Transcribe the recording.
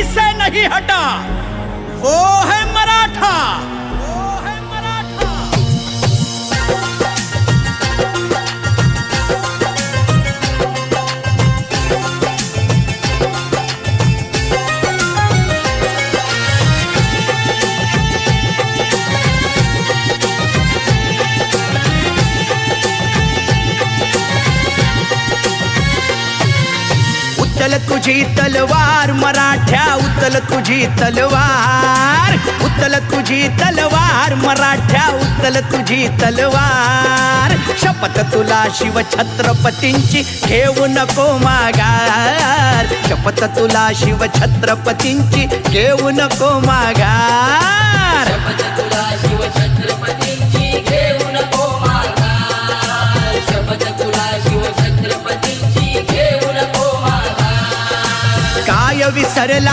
से नहीं हटा वो है मराठा, वो है मराठा। उचल तुझी तलवार मराठ्या, उचल तुझी तलवार, उचल तुझी तलवार मराठ्या, उचल तुझी तलवार। शपथ तुला शिव छत्रपतींची घेऊ नको माघार, शपथ तुला शिव छत्रपतींची घेऊ नको माघार, शपथ तुला शिव छत्रपतींची घेऊ नको माघार, शपथ तुला शिव छत्रपतींची घेऊ नको माघार। काय विसरला